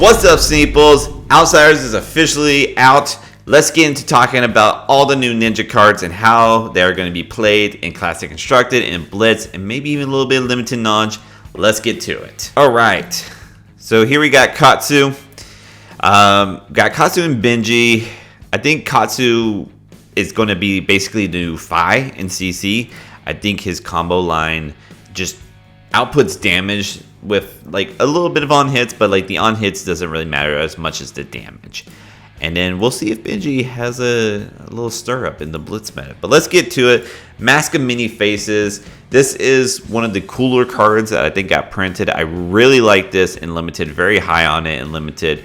What's up, Sneeples? Outsiders is officially out. Let's get into talking about all the new Ninja cards and how they're going to be played in Classic Constructed, in Blitz, and maybe even a little bit of limited knowledge. Let's get to it. All right. So here we got Katsu. Got Katsu and Benji. I think Katsu is going to be basically the new Fi in CC. I think his combo line just outputs damage with like a little bit of on hits, but like the on hits doesn't really matter as much as the damage. And then we'll see if Benji has a little stir up in the Blitz meta. But let's get to it. Mask of Many Faces. This is one of the cooler cards that I think got printed. I really like this in Limited. Very high on it in Limited.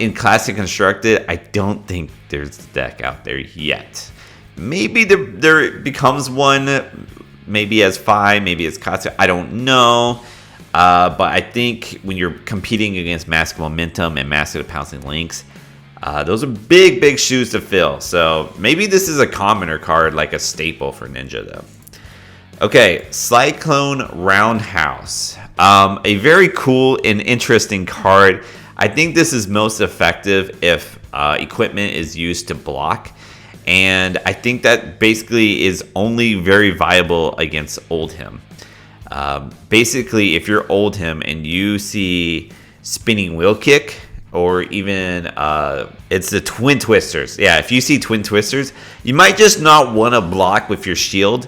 In Classic Constructed, I don't think there's a deck out there yet. Maybe there becomes one. Maybe as Fi, maybe as Katsu. I don't know. But I think when you're competing against Mask of Momentum and Mask of the Pouncing Lynx, those are big shoes to fill. So maybe this is a commoner card, like a staple for Ninja, though. Okay, Cyclone Roundhouse. A very cool and interesting card. I think this is most effective if equipment is used to block. And I think that basically is only very viable against Oldhim. Basically, if you're Oldhim and you see Spinning Wheel Kick, or even it's the Twin Twisters. Yeah, if you see Twin Twisters, you might just not want to block with your shield,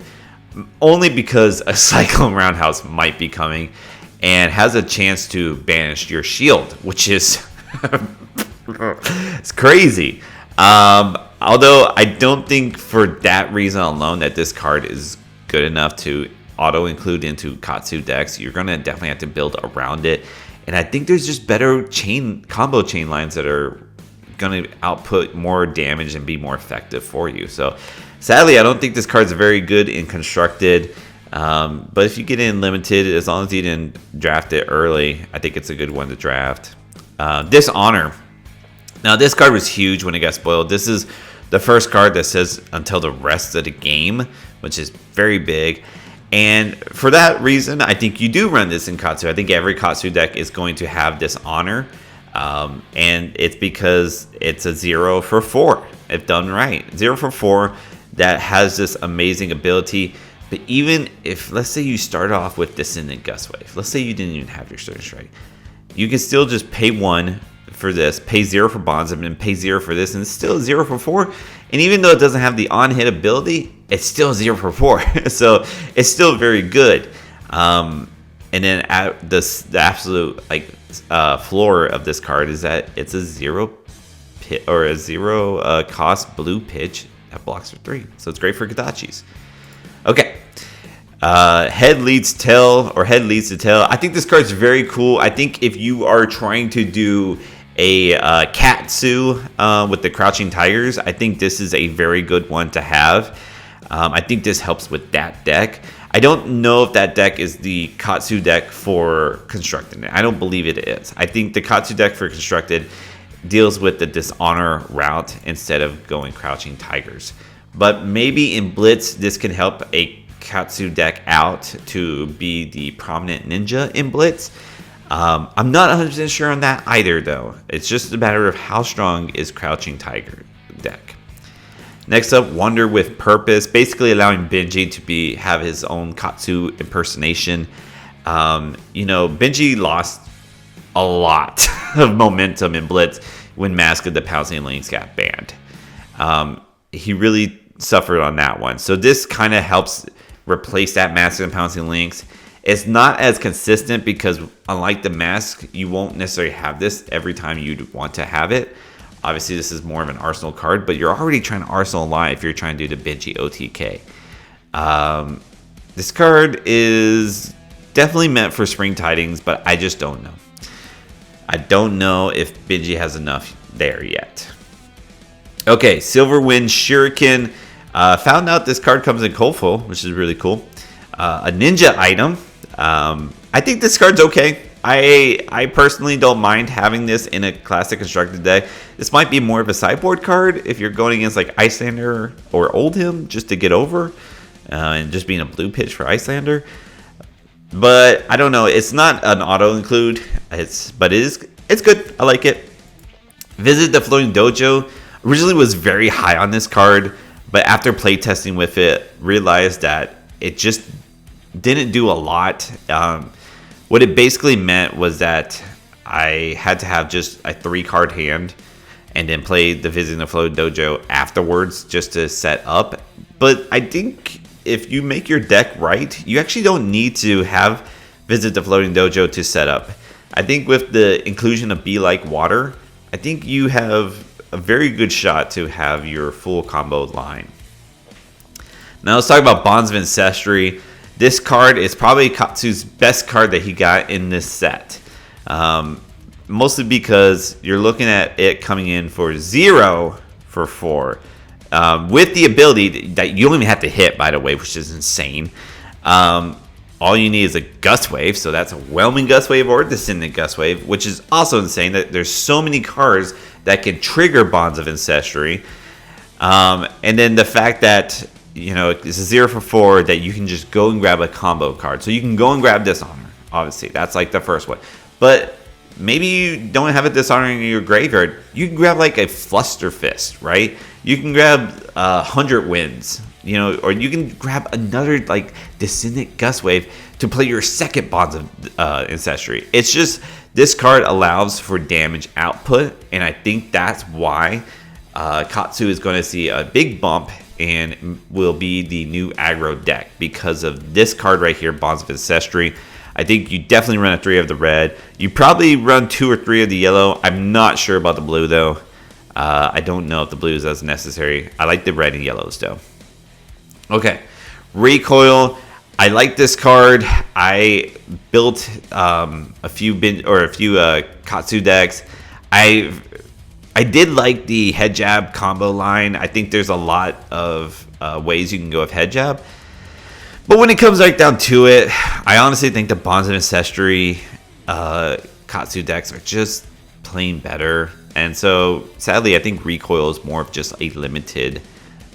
only because a Cyclone Roundhouse might be coming and has a chance to banish your shield, which is it's crazy. Although I don't think for that reason alone that this card is good enough to auto include into Katsu decks. You're gonna definitely have to build around it, and I think there's just better combo chain lines that are gonna output more damage and be more effective for you. So sadly, I don't think this card's very good in Constructed, but if you get in Limited, as long as you didn't draft it early, I think it's a good one to draft. Dishonor. Now this card was huge when it got spoiled. This is the first card that says until the rest of the game, which is very big. And for that reason, I think you do run this in Katsu. I think every Katsu deck is going to have Dishonor. And it's because it's a 0 for 4, if done right. 0 for 4 that has this amazing ability. But even if, let's say you start off with Descendant Gust Wave. Let's say you didn't even have your Sturdy Strike. You can still just pay 1 for this, pay 0 for Bonds, and then pay 0 for this, and it's still 0 for 4. And even though it doesn't have the on-hit ability, it's still 0 for 4. So it's still very good. And then at the absolute floor of this card is that it's a 0 pit or a 0 cost blue pitch that blocks for 3. So it's great for Kadachis. Okay. Head leads tail, or head leads to tail. I think this card's very cool. I think if you are trying to do a Katsu with the Crouching Tigers, I think this is a very good one to have. I think this helps with that deck. I don't know if that deck is the Katsu deck for Constructed. I don't believe it is. I think the Katsu deck for Constructed deals with the Dishonor route instead of going Crouching Tigers. But maybe in Blitz, this can help a Katsu deck out to be the prominent ninja in Blitz. I'm not 100% sure on that either, though. It's just a matter of how strong is Crouching Tiger deck. Next up, Wonder with Purpose, basically allowing Benji to have his own Katsu impersonation. Benji lost a lot of momentum in Blitz when Mask of the Pouncing Lynx got banned. He really suffered on that one. So this kind of helps replace that Mask of the Pouncing Lynx. It's not as consistent because unlike the Mask, you won't necessarily have this every time you'd want to have it. Obviously, this is more of an Arsenal card, but you're already trying to Arsenal a lot if you're trying to do the Benji OTK. This card is definitely meant for Spring Tidings, but I just don't know. I don't know if Benji has enough there yet. Okay, Silverwind Shuriken. Found out this card comes in Coldful, which is really cool. A ninja item. I think this card's okay. I personally don't mind having this in a Classic Constructed deck. This might be more of a sideboard card if you're going against like Icelander or Oldhim just to get over, and just being a blue pitch for Icelander. But I don't know. It's not an auto include. It's it's good. I like it. Visit the Floating Dojo. Originally was very high on this card, but after playtesting with it, realized that it just didn't do a lot. What it basically meant was that I had to have just a 3-card hand and then play the Visiting the Floating Dojo afterwards just to set up. But I think if you make your deck right, you actually don't need to have Visit the Floating Dojo to set up. I think with the inclusion of Be Like Water, I think you have a very good shot to have your full combo line. Now let's talk about Bonds of Ancestry. This card is probably Katsu's best card that he got in this set. Mostly because you're looking at it coming in for 0 for 4. With the ability that you don't even have to hit, by the way, which is insane. All you need is a Gust Wave, so that's a Whelming Gust Wave or Descendant Gust Wave, which is also insane that there's so many cards that can trigger Bonds of Ancestry. And then the fact that, you know, it's a 0 for 4 that you can just go and grab a combo card. So you can go and grab Dishonor, obviously. That's like the first one. But maybe you don't have a Dishonor in your graveyard. You can grab like a Fluster Fist, right? You can grab 100 Winds, you know, or you can grab another like Descendant Gust Wave to play your second Bonds of Ancestry. It's just this card allows for damage output, and I think that's why Katsu is going to see a big bump and will be the new aggro deck because of this card right here, Bonds of Ancestry. I think you definitely run a 3 of the red. You probably run 2 or 3 of the yellow. I'm not sure about the blue, though. I don't know if the blue is as necessary. I like the red and yellows, though. Okay. Recoil. I like this card. I built a few Katsu decks. I did like the head jab combo line. I think there's a lot of ways you can go with head jab. But when it comes right down to it, I honestly think the Bonds of Ancestry Katsu decks are just plain better. And so, sadly, I think Recoil is more of just a limited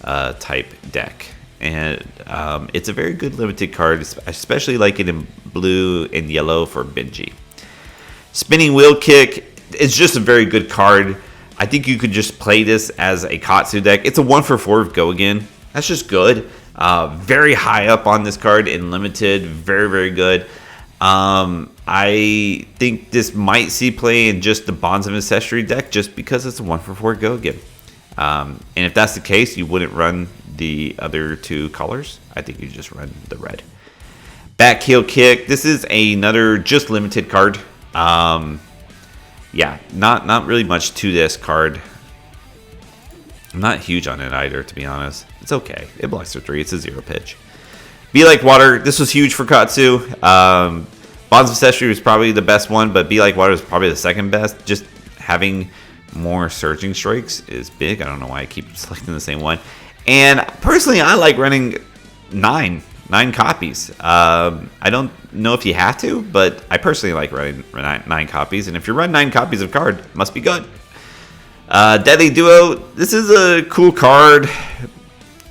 type deck. And it's a very good limited card, especially like it in blue and yellow for Benji. Spinning Wheel Kick is just a very good card. I think you could just play this as a Katsu deck. It's a 1 for 4 Go Again. That's just good. Very high up on this card in limited. Very, very good. I think this might see play in just the Bonds of Ancestry deck just because it's a 1 for 4 Go Again. And if that's the case, you wouldn't run the other 2 colors. I think you just run the red. Back Heel Kick. This is another just limited card. Yeah, not really much to this card. I'm not huge on it either, to be honest. It's okay. It blocks for 3. It's a 0 pitch. Be Like Water. This was huge for Katsu. Bonds of Ancestry was probably the best one, but Be Like Water is probably the second best. Just having more Surging Strikes is big. I don't know why I keep selecting the same one. And personally, I like running 9 copies. I don't know if you have to, but I personally like running 9 copies. And if you run 9 copies of card, it must be good. Deadly Duo. This is a cool card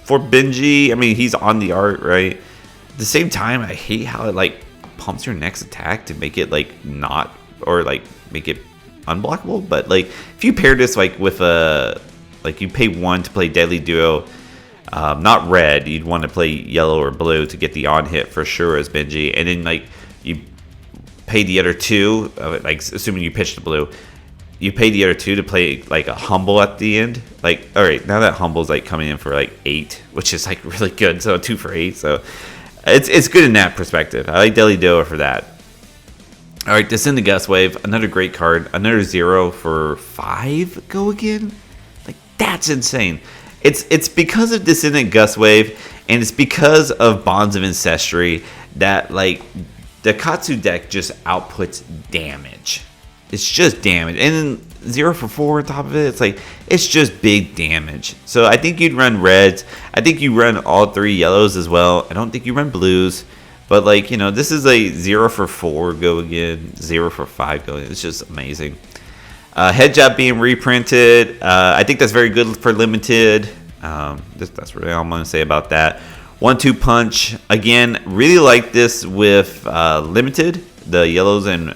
for Benji. I mean, he's on the art, right? At the same time, I hate how it like pumps your next attack to make it like not, or like make it unblockable. But like if you pair this like with a, like you pay 1 to play Deadly Duo, not red, you'd want to play yellow or blue to get the on hit for sure as Benji, and then like you pay the other 2, like assuming you pitch the blue, you pay the other 2 to play like a Humble at the end. Like, all right, now that Humble's like coming in for like 8, which is like really good, so 2 for 8, so it's good in that perspective. I like Deadly Duo for that. All right, Descend the Gust Wave, another great card, another 0 for 5 Go Again. Like, that's insane. It's because of Descendant Gust Wave, and it's because of Bonds of Ancestry that like the Katsu deck just outputs damage. It's just damage, and then 0 for 4 on top of it. It's just big damage. So I think you'd run reds. I think you run all 3 yellows as well. I don't think you run blues, but like, you know, this is a 0 for 4 Go Again, 0 for 5 Go Again. It's just amazing. Head Jab being reprinted. I think that's very good for limited. That's really all I'm going to say about that. 1-2 Punch. Again, really like this with limited. The yellows and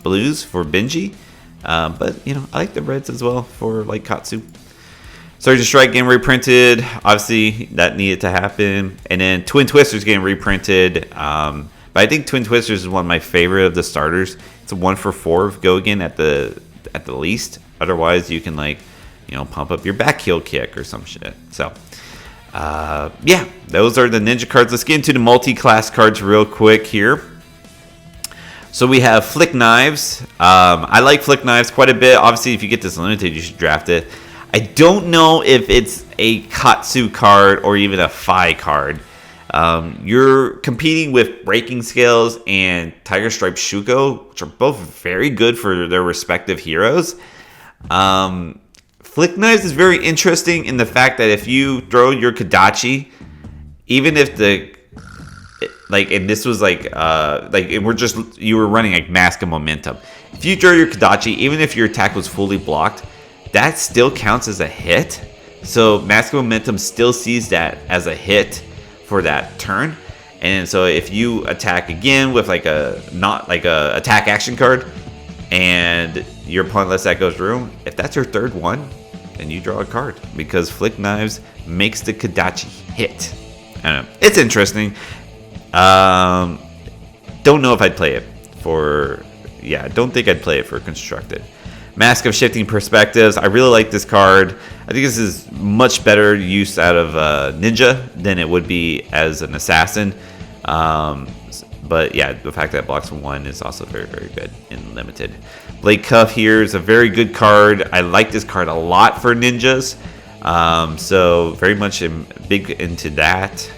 blues for Benji. But I like the reds as well for like Katsu. Surgeon Strike getting reprinted. Obviously, that needed to happen. And then Twin Twisters getting reprinted. But I think Twin Twisters is one of my favorite of the starters. It's a 1-for-4 go again at the least. Otherwise, you can pump up your back heel kick or some shit. So, yeah, those are the ninja cards. Let's get into the multi-class cards real quick here. So we have Flick Knives. I like Flick Knives quite a bit. Obviously, if you get this limited, you should draft it. I don't know if it's a Katsu card or even a Phi card. You're competing with Breaking Scales and Tiger Stripe Shuko, which are both very good for their respective heroes. Flick Knives is very interesting in the fact that if you throw your Kodachi, even if and this was you were running like Mask of Momentum. If you throw your Kodachi, even if your attack was fully blocked, that still counts as a hit. So Mask of Momentum still sees that as a hit for that turn. And so if you attack again with like a attack action card, and your opponent lets that go through, if that's your third one, then you draw a card because Flick Knives makes the Kodachi hit. I don't know. It's interesting. Don't know if I'd play it for. Yeah, don't think I'd play it for Constructed. Mask of Shifting Perspectives. I really like this card. I think this is much better use out of Ninja than it would be as an Assassin. But yeah, the fact that it blocks 1 is also very, very good in Limited. Blade Cuff here is a very good card. I like this card a lot for Ninjas. So very much big into that.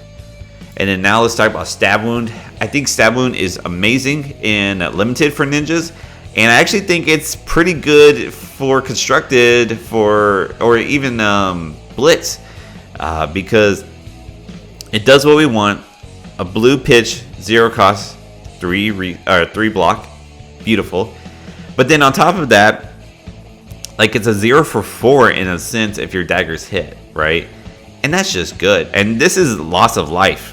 And then now let's talk about Stab Wound. I think Stab Wound is amazing in Limited for Ninjas. And I actually think it's pretty good for Constructed or even Blitz. Because it does what we want. A blue pitch, 0 cost, 3 block. Beautiful. But then on top of that, it's a 0-for-4 in a sense if your daggers hit, right? And that's just good. And this is loss of life.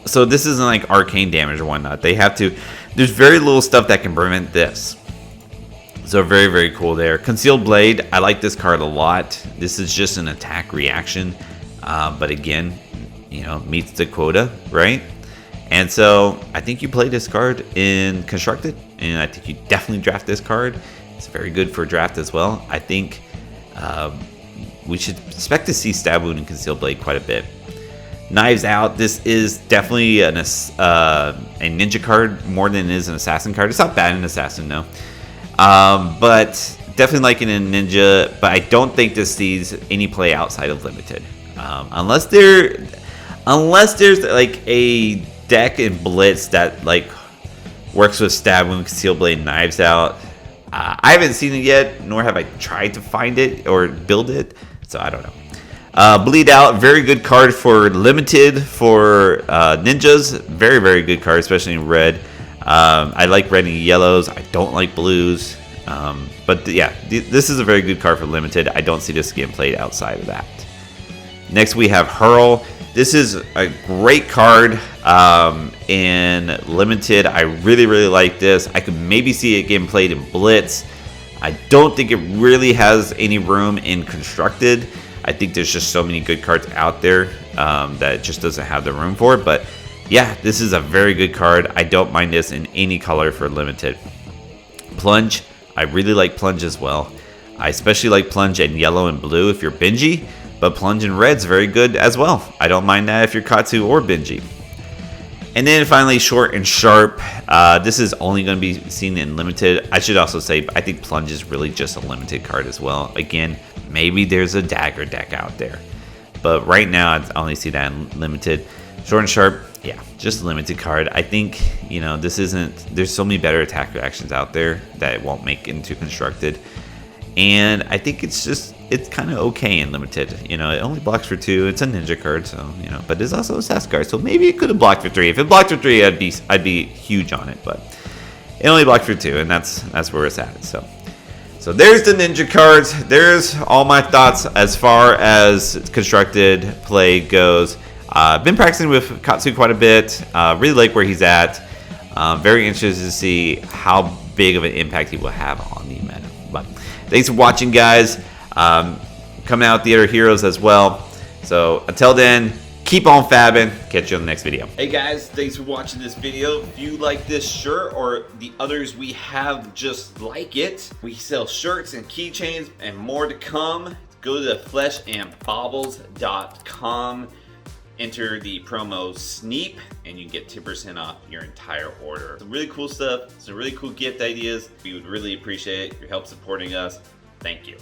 So this isn't like arcane damage or whatnot. There's very little stuff that can prevent this. So very, very cool there. Concealed Blade, I like this card a lot. This is just an attack reaction. But again, meets the quota, right? And so I think you play this card in Constructed. And I think you definitely draft this card. It's very good for draft as well. I think we should expect to see Stab Wound and Concealed Blade quite a bit. Knives Out, this is definitely a ninja card more than it is an assassin card. It's not bad in assassin, no. But definitely like it in ninja, but I don't think this sees any play outside of Limited. Unless there's like a deck in Blitz that works with Stab Wound, Concealed Blade, Knives Out. I haven't seen it yet, nor have I tried to find it or build it, so I don't know. Bleed Out, very good card for Limited for ninjas. Very, very good card, especially in red. I like red and yellows. I don't like blues. But yeah, this is a very good card for Limited. I don't see this getting played outside of that. Next we have Hurl. This is a great card in Limited. I really, really like this. I could maybe see it getting played in Blitz. I don't think it really has any room in Constructed. I think there's just so many good cards out there that it just doesn't have the room for it. But yeah, this is a very good card. I don't mind this in any color for Limited. Plunge. I really like Plunge as well. I especially like Plunge in yellow and blue if you're Benji. But Plunge in red's very good as well. I don't mind that if you're Katsu or Benji. And then finally, Short and Sharp. This is only going to be seen in Limited. I should also say, I think Plunge is really just a Limited card as well. Again, maybe there's a Dagger deck out there. But right now, I only see that in Limited. Short and Sharp, yeah, just a Limited card. I think, this isn't... There's so many better attack reactions out there that it won't make into Constructed. And I think it's kind of okay in Limited. It only blocks for 2. It's a ninja card, so, but it's also a SAS card. So maybe it could have blocked for 3. If it blocked for 3, I'd be huge on it. But it only blocked for 2, and that's where it's at. So there's the ninja cards. There's all my thoughts as far as Constructed play goes. I've been practicing with Katsu quite a bit. Really like where he's at. Very interested to see how big of an impact he will have on the meta. Thanks for watching, guys. Coming out the other heroes as well. So until then, keep on fabbing. Catch you on the next video. Hey guys, thanks for watching this video. If you like this shirt or the others we have just like it, we sell shirts and keychains and more to come. Go to fleshandbaubles.com. Enter the promo Sneep and you can get 10% off your entire order. Some really cool stuff, some really cool gift ideas. We would really appreciate your help supporting us. Thank you.